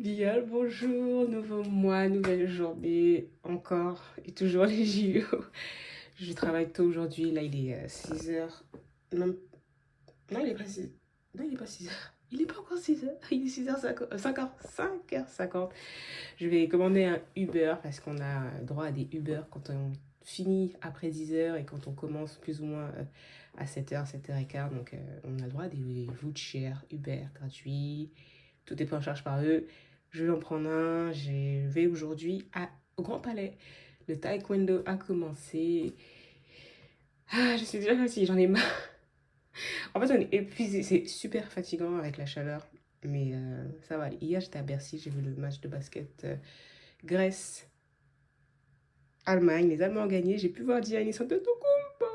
Bien, bonjour, nouveau mois, nouvelle journée, encore et toujours les JO. Je travaille tôt aujourd'hui, là il est 6h. Non, non, il est pas 6. Non, il est pas 6h. Il est pas encore 6h, il est 6h50, 5h50. Je vais commander un Uber parce qu'on a droit à des Uber quand on finit après 10h et quand on commence plus ou moins à 7h, 7h15. Donc on a le droit à des vouchers Uber gratuits. Tout est pris en charge par eux. Je vais en prendre un. Je vais aujourd'hui au Grand Palais. Le taekwondo a commencé. Ah, je suis déjà fatiguée, j'en ai marre. En fait, on est épuisé. C'est super fatigant avec la chaleur. Mais ça va aller. Hier, j'étais à Bercy. J'ai vu le match de basket Grèce-Allemagne. Les Allemands ont gagné. J'ai pu voir Giannis Antetokounmpo.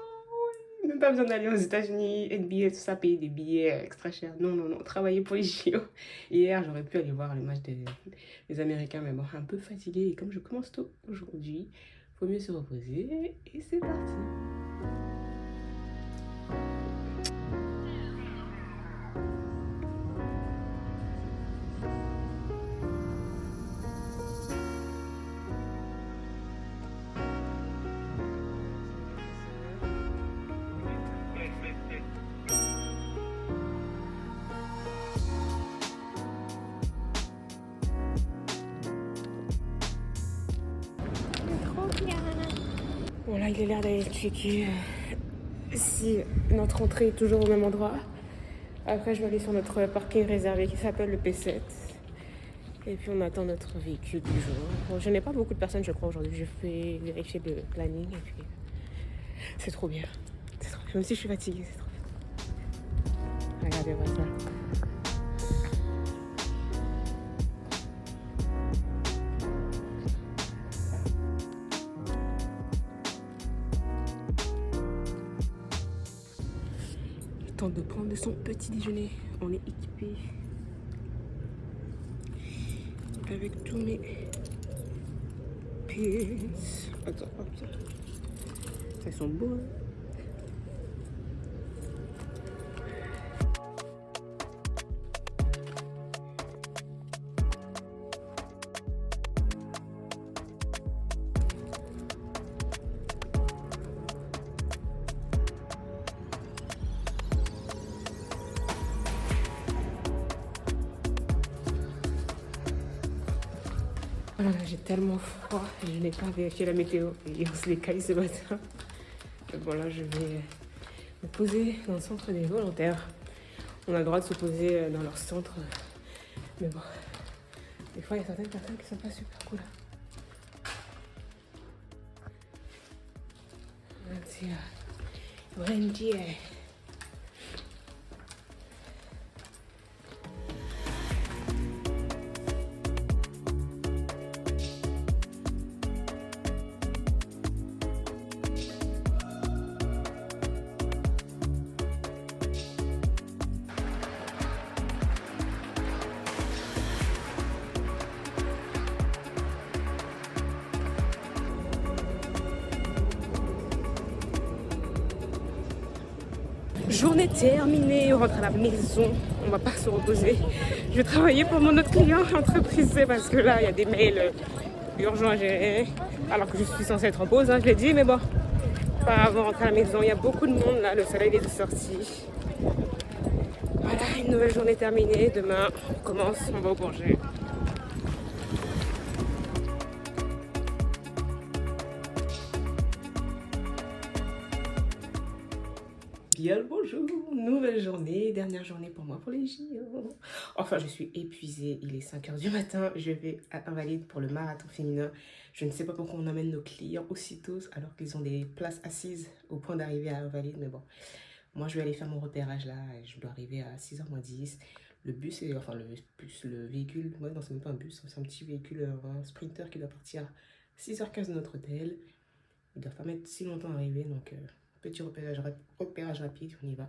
Même pas besoin d'aller aux États-Unis, NBA, tout ça, payer des billets extra chers. Non, non, non, travailler pour les JO. Hier, j'aurais pu aller voir le match des Américains, mais bon, un peu fatiguée. Et comme je commence tôt aujourd'hui, faut mieux se reposer. Et c'est parti. Bon, là, il est l'air d'aller checker si notre entrée est toujours au même endroit. Après, je vais aller sur notre parking réservé qui s'appelle le P7. Et puis, on attend notre véhicule du jour. Bon, je n'ai pas beaucoup de personnes, je crois, aujourd'hui. Je fais vérifier le planning et puis c'est trop bien. C'est trop bien. Même si je suis fatiguée, c'est trop bien. Regardez-moi ça. Temps de prendre son petit déjeuner. On est équipé avec tous mes pins. Attends, hop. Ils sont beaux. Hein. Voilà, j'ai tellement froid et je n'ai pas vérifié la météo et on se les caille ce matin. Bon là, je vais me poser dans le centre des volontaires. On a le droit de se poser dans leur centre. Mais bon, des fois, il y a certaines personnes qui sont pas super cool. C'est Wendy. Journée terminée, on rentre à la maison, on va pas se reposer. Je vais travailler pour mon autre client, entreprise, parce que là il y a des mails urgents à gérer, alors que je suis censée être en pause, hein, je l'ai dit, mais bon, pas avant de rentrer à la maison, il y a beaucoup de monde là, le soleil est sorti. Voilà, une nouvelle journée terminée, demain on commence, on va au congé. Bien le bonjour, nouvelle journée, dernière journée pour moi pour les JO. Enfin, je suis épuisée, il est 5h du matin, je vais à Invalides pour le marathon féminin. Je ne sais pas pourquoi on amène nos clients aussitôt alors qu'ils ont des places assises au point d'arriver à Invalides, mais bon. Moi, je vais aller faire mon repérage là, je dois arriver à 6h moins 10. Le bus, enfin le bus, le véhicule, ouais, non, c'est même pas un bus, c'est un petit véhicule, un sprinter qui doit partir à 6h15 de notre hôtel. Il doit pas mettre si longtemps à arriver, donc petit repérage rapide, on y va.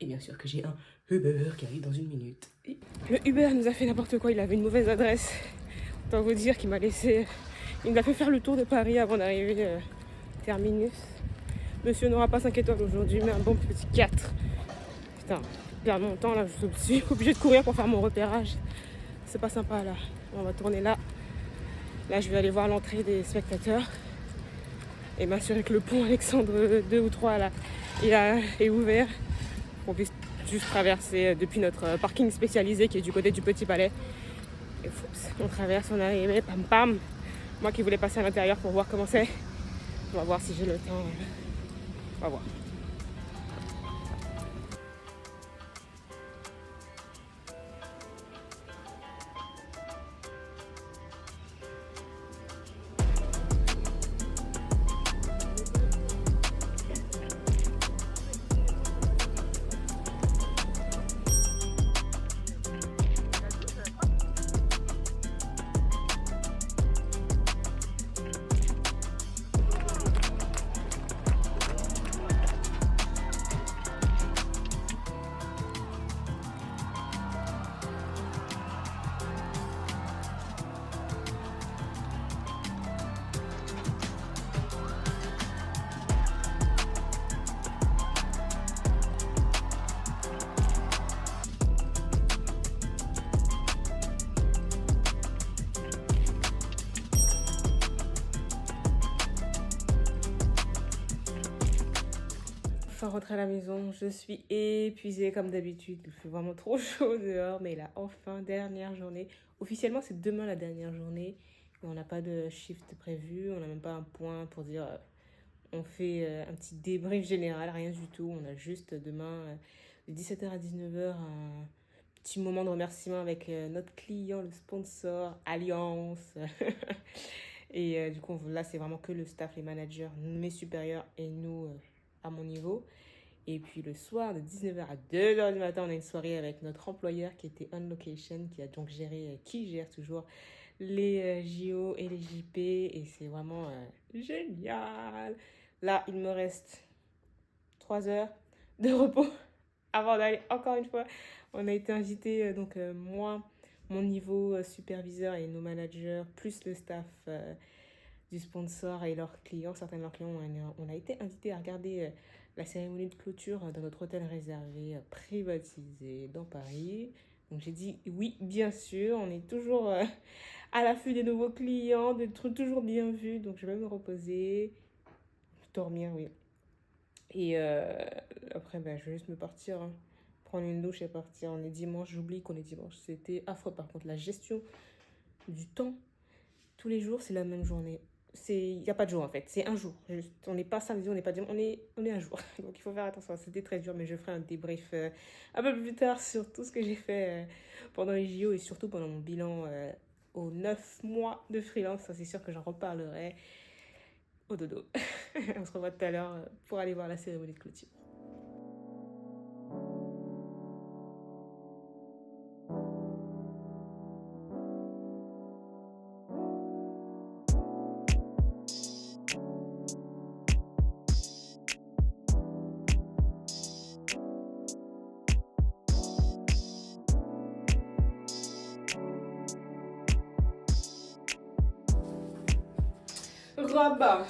Et bien sûr que j'ai un Uber qui arrive dans une minute. Et le Uber nous a fait n'importe quoi, il avait une mauvaise adresse. Autant vous dire qu'il m'a laissé... Il nous a fait faire le tour de Paris avant d'arriver terminus. Monsieur n'aura pas 5 étoiles aujourd'hui, mais un bon petit 4. Putain, perdre mon temps là, je suis obligée de courir pour faire mon repérage. c'est pas sympa là. On va tourner là. Là, je vais aller voir l'entrée des spectateurs et m'assurer que le pont Alexandre 2 ou 3 là, est ouvert pour qu'on puisse juste traverser depuis notre parking spécialisé qui est du côté du Petit Palais. Et oups, on traverse, on arrive, pam pam. Moi qui voulais passer à l'intérieur pour voir comment c'est. On va voir si j'ai le temps. On va voir. Enfin rentrée à la maison, je suis épuisée comme d'habitude. Il fait vraiment trop chaud dehors, mais là enfin dernière journée. Officiellement c'est demain la dernière journée. On n'a pas de shift prévu, on n'a même pas un point pour dire on fait un petit débrief général, rien du tout. On a juste demain de 17h à 19h un petit moment de remerciement avec notre client, le sponsor, Alliance. Et du coup là c'est vraiment que le staff, les managers, mes supérieurs et nous à mon niveau. Et puis le soir, de 19h à 2h du matin, on a une soirée avec notre employeur qui était on location, qui a donc géré, qui gère toujours les JO et les JP. Et c'est vraiment génial. Là, il me reste 3 heures de repos avant d'aller encore une fois. On a été invités, donc moi, mon niveau superviseur et nos managers, plus le staff du sponsor et leurs clients, certains de leurs clients, on a été invités à regarder la cérémonie de clôture dans notre hôtel réservé privatisé dans Paris. Donc j'ai dit oui, bien sûr, on est toujours à l'affût des nouveaux clients, d'être toujours bien vu, donc je vais me reposer, dormir, oui. Et après, je vais juste me partir, hein, prendre une douche et partir. On est dimanche, j'oublie qu'on est dimanche. C'était affreux par contre, la gestion du temps, tous les jours, c'est la même journée. Il n'y a pas de jour en fait, c'est un jour. Juste. On n'est pas samedi, on n'est pas dimanche, on est un jour. Donc il faut faire attention, c'était très dur, mais je ferai un débrief un peu plus tard sur tout ce que j'ai fait pendant les JO et surtout pendant mon bilan aux 9 mois de freelance. Ça, c'est sûr que j'en reparlerai au dodo. On se revoit tout à l'heure pour aller voir la cérémonie de clôture. Rabat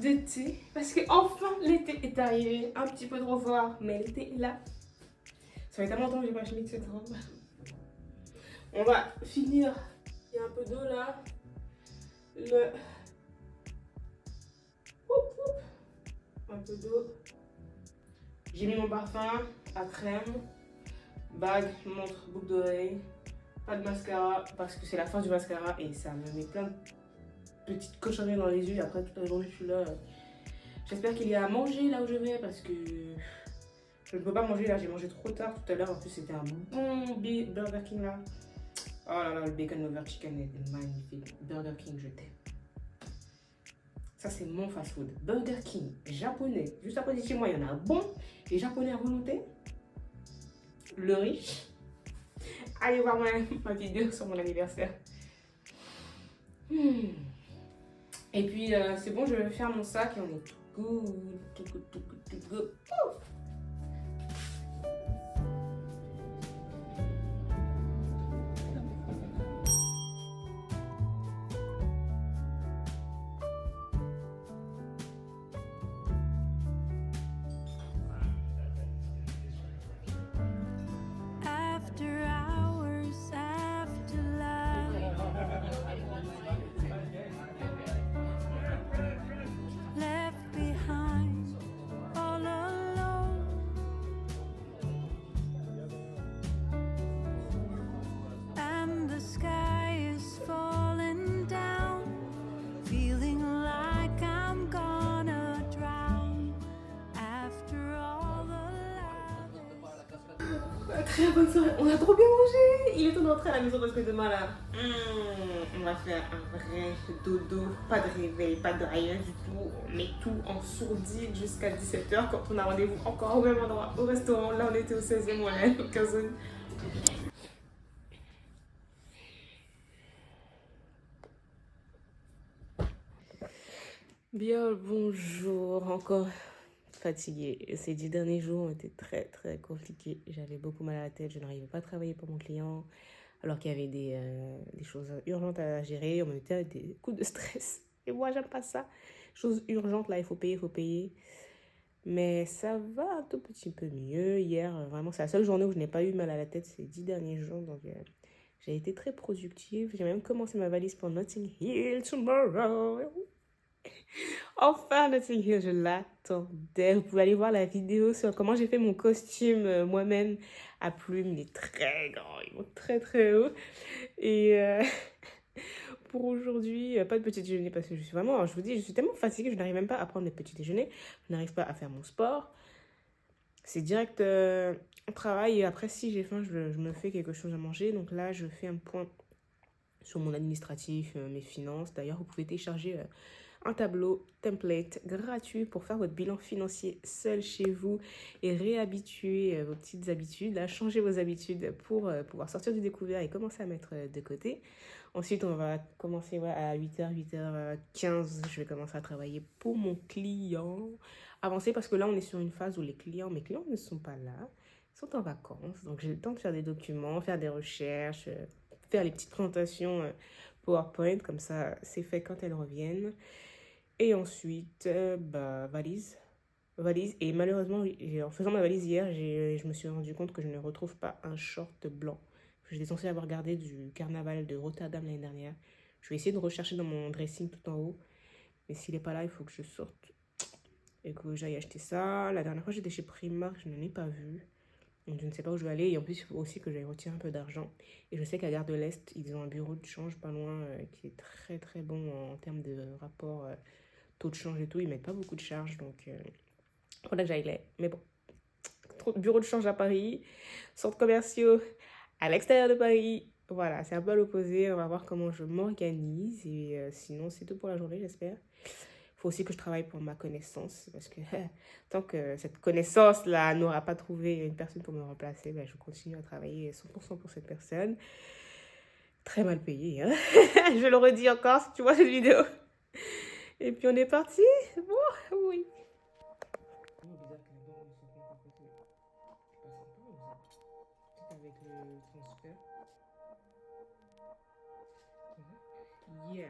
d'été, parce que enfin l'été est arrivé, un petit peu trop fort, mais l'été est là. Ça fait tellement longtemps que j'ai pas mis de cette robe. On va finir, il y a un peu d'eau là, un peu d'eau. J'ai mis mon parfum à crème, bague, montre, boucle d'oreille, pas de mascara parce que c'est la fin du mascara et ça me met plein de petites cochonneries dans les yeux. Après toute la journée je suis là. J'espère qu'il y a à manger là où je vais parce que je ne peux pas manger là. J'ai mangé trop tard tout à l'heure. En plus c'était un bon Burger King là. Oh là là, le bacon over chicken est magnifique. Burger King, je t'aime. Ça c'est mon fast food. Burger King, japonais. Juste à côté de chez moi, il y en a un bon. Les japonais à volonté. Le riche. Allez voir ma vidéo sur mon anniversaire. Et puis c'est bon, je vais faire mon sac et on est tout good, tout good, tout good, tout good. After hours très bonne soirée. On a trop bien mangé. Il est temps de rentrer à la maison parce que demain là, on va faire un vrai dodo. Pas de réveil, pas de rien du tout. On met tout en sourdine jusqu'à 17h quand on a rendez-vous encore au même endroit, au restaurant. Là, on était au 16e, on est au 15e. Bien, bonjour, encore fatiguée. Ces 10 derniers jours ont été très très compliqués. J'avais beaucoup mal à la tête, je n'arrivais pas à travailler pour mon client, alors qu'il y avait des choses urgentes à gérer. On mettait des coups de stress. Et moi, j'aime pas ça. Choses urgentes, là, il faut payer, il faut payer. Mais ça va un tout petit peu mieux. Hier, vraiment, c'est la seule journée où je n'ai pas eu mal à la tête ces 10 derniers jours. Donc, j'ai été très productive. J'ai même commencé ma valise pour Notting Hill tomorrow. Enfin, Notting Hill, je l'attendais. Vous pouvez aller voir la vidéo sur comment j'ai fait mon costume moi-même à plumes. Il est très grand, il monte très très haut. Et pour aujourd'hui, pas de petit déjeuner parce que je suis vraiment, je vous dis, je suis tellement fatiguée, je n'arrive même pas à prendre des petits déjeuners. Je n'arrive pas à faire mon sport. C'est direct au travail et après, si j'ai faim, je me fais quelque chose à manger. Donc là, je fais un point sur mon administratif, mes finances. D'ailleurs, vous pouvez télécharger un tableau template gratuit pour faire votre bilan financier seul chez vous et réhabituer vos petites habitudes, là, changer vos habitudes pour pouvoir sortir du découvert et commencer à mettre de côté. Ensuite, on va commencer à 8h, 8h15, je vais commencer à travailler pour mon client. Avancer parce que là, on est sur une phase où mes clients ne sont pas là, ils sont en vacances. Donc, j'ai le temps de faire des documents, faire des recherches, faire les petites présentations PowerPoint, comme ça, c'est fait quand elles reviennent. Et ensuite, valise. Valise. Et malheureusement, en faisant ma valise hier, je me suis rendu compte que je ne retrouve pas un short blanc. J'étais censée avoir gardé du carnaval de Rotterdam l'année dernière. Je vais essayer de rechercher dans mon dressing tout en haut. Mais s'il n'est pas là, il faut que je sorte et que j'aille acheter ça. La dernière fois, j'étais chez Primark, je n'en ai pas vu. Donc, je ne sais pas où je vais aller. Et en plus, il faut aussi que j'aille retirer un peu d'argent. Et je sais qu'à Gare de l'Est, ils ont un bureau de change pas loin qui est très très bon en termes de rapport taux de change et tout. Ils mettent pas beaucoup de charges. Donc, faudrait que j'aille là. Mais bon, trop de bureaux de change à Paris, centres commerciaux à l'extérieur de Paris. Voilà, c'est un peu à l'opposé. On va voir comment je m'organise. Et sinon, c'est tout pour la journée, j'espère. Il faut aussi que je travaille pour ma connaissance. Parce que tant que cette connaissance-là n'aura pas trouvé une personne pour me remplacer, ben, je continue à travailler 100% pour cette personne. Très mal payé, hein. Je le redis encore si tu vois cette vidéo. Et puis on est parti. Bon, oui. Avec le transfert. Yeah.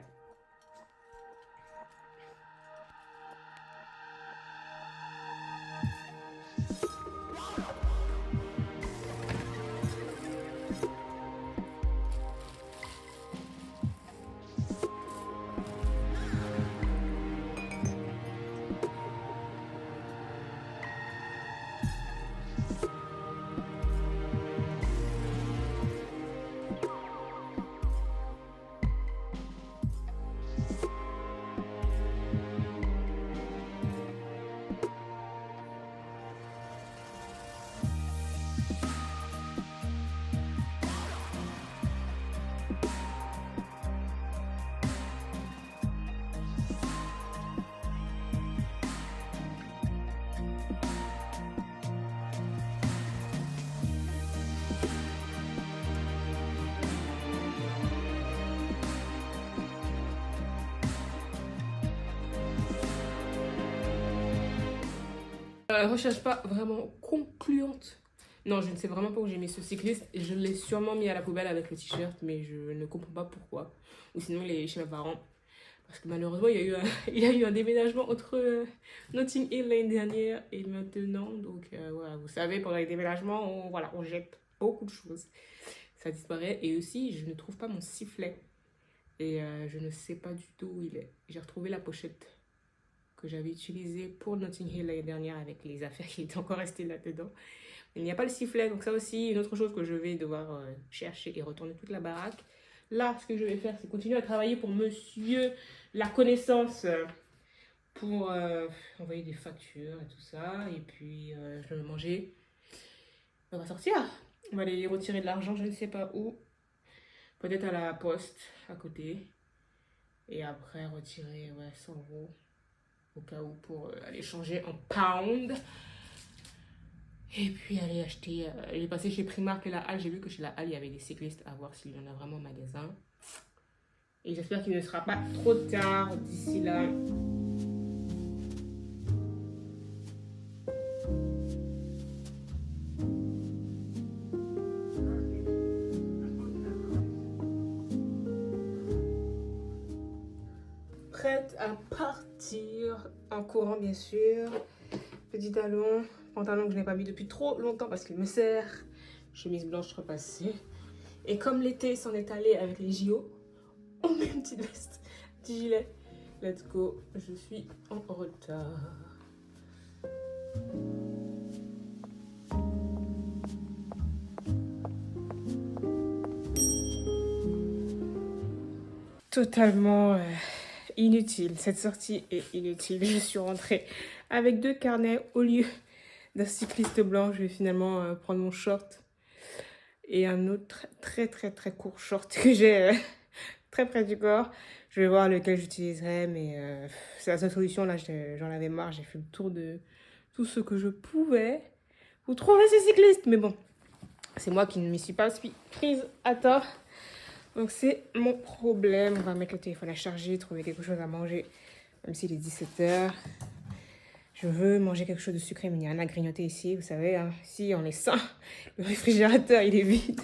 Recherche pas vraiment concluante. Non, je ne sais vraiment pas où j'ai mis ce cycliste. Je l'ai sûrement mis à la poubelle avec le t-shirt, mais je ne comprends pas pourquoi. Ou sinon, il est chez mes parents. Parce que malheureusement, il y a eu un déménagement entre Notting Hill l'année dernière et maintenant. Donc voilà, vous savez, pendant les déménagements, on jette beaucoup de choses. Ça disparaît. Et aussi, je ne trouve pas mon sifflet. Et je ne sais pas du tout où il est. J'ai retrouvé la pochette que j'avais utilisée pour Notting Hill l'année dernière avec les affaires qui étaient encore restées là-dedans. Il n'y a pas le sifflet, donc ça aussi, une autre chose que je vais devoir chercher et retourner toute la baraque. Là, ce que je vais faire, c'est continuer à travailler pour monsieur la connaissance pour envoyer des factures et tout ça. Et puis, je vais manger. On va sortir. On va aller retirer de l'argent, je ne sais pas où. Peut-être à la poste, à côté. Et après, retirer 100 euros. Au cas où, pour aller changer en pound. Et puis aller acheter. J'ai passé chez Primark et la Halle. J'ai vu que chez la Halle, il y avait des cyclistes à voir s'il y en a vraiment au magasin. Et j'espère qu'il ne sera pas trop tard d'ici là. Prête à partir en courant, bien sûr. Petit talon, pantalon que je n'ai pas mis depuis trop longtemps parce qu'il me sert. Chemise blanche repassée. Et comme l'été s'en est allé avec les JO, on met une petite veste, petit gilet. Let's go, je suis en retard. Totalement inutile, cette sortie est inutile. Je suis rentrée avec 2 carnets au lieu d'un cycliste blanc. Je vais finalement prendre mon short et un autre très court short que j'ai très près du corps. Je vais voir lequel j'utiliserai, mais c'est la seule solution. Là, j'en avais marre. J'ai fait le tour de tout ce que je pouvais pour trouver ces cyclistes. Mais bon, c'est moi qui ne m'y suis pas prise à tort. Donc, c'est mon problème. On va mettre le téléphone à charger, trouver quelque chose à manger, même s'il est 17h. Je veux manger quelque chose de sucré, mais il n'y a rien à grignoter ici. Vous savez, hein, ici, on est sain. Le réfrigérateur, il est vide.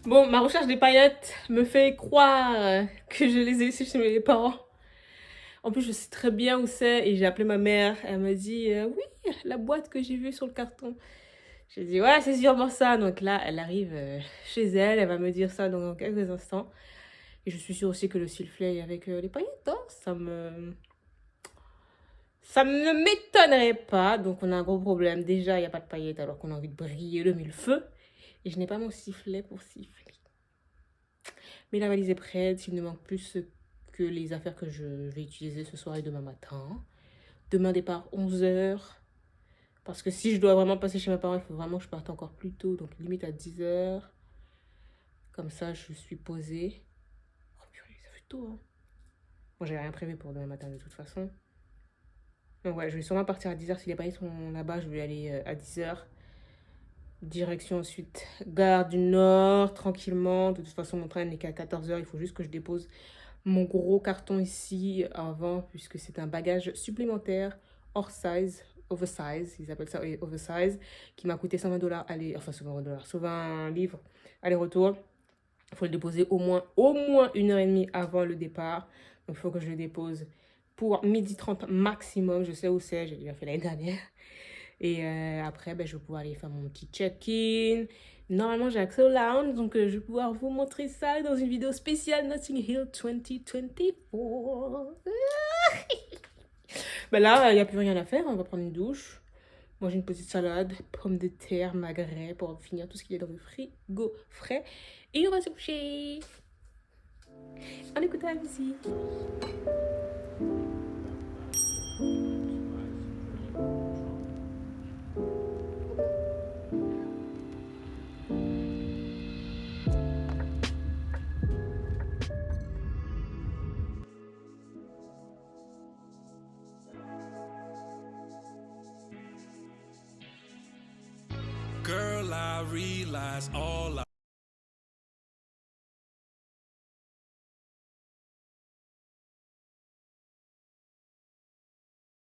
Bon, ma recherche des paillettes me fait croire que je les ai laissées chez mes parents. En plus, je sais très bien où c'est et j'ai appelé ma mère. Elle m'a dit oui, la boîte que j'ai vue sur le carton. J'ai dit ouais, c'est sûrement ça. Donc là, elle arrive chez elle. Elle va me dire ça dans quelques instants. Et je suis sûre aussi que le sifflet avec les paillettes, hein, ça ne m'étonnerait pas. Donc on a un gros problème. Déjà, il n'y a pas de paillettes alors qu'on a envie de briller le millefeu. Et je n'ai pas mon sifflet pour siffler. Mais la valise est prête. Il ne manque plus que les affaires que je vais utiliser ce soir et demain matin. Demain départ 11h. Parce que si je dois vraiment passer chez mes parents, il faut vraiment que je parte encore plus tôt. Donc limite à 10h. Comme ça, je suis posée. Oh purée, ça fait tôt, hein. Bon, j'ai rien prévu pour demain matin de toute façon. Donc ouais, je vais sûrement partir à 10h. Si les paillettes sont là-bas, je vais aller à 10h. Direction ensuite gare du Nord, tranquillement. De toute façon, mon train n'est qu'à 14h. Il faut juste que je dépose mon gros carton ici avant, puisque c'est un bagage supplémentaire hors size, oversize, ils appellent ça oversize, qui m'a coûté 120 $, enfin 120 $, 120 livres aller-retour. Il faut le déposer au moins 1h30 avant le départ. Donc il faut que je le dépose pour 12h30 maximum. Je sais où c'est, j'ai déjà fait l'année dernière. Et après, je vais pouvoir aller faire mon petit check-in. Normalement, j'ai accès au lounge, donc je vais pouvoir vous montrer ça dans une vidéo spéciale Notting Hill 2024. Là, il n'y a plus rien à faire. On va prendre une douche. Manger une petite salade, pommes de terre, magret, pour finir tout ce qui est dans le frigo frais. Et on va se coucher. On écoute la musique. Girl, I realize all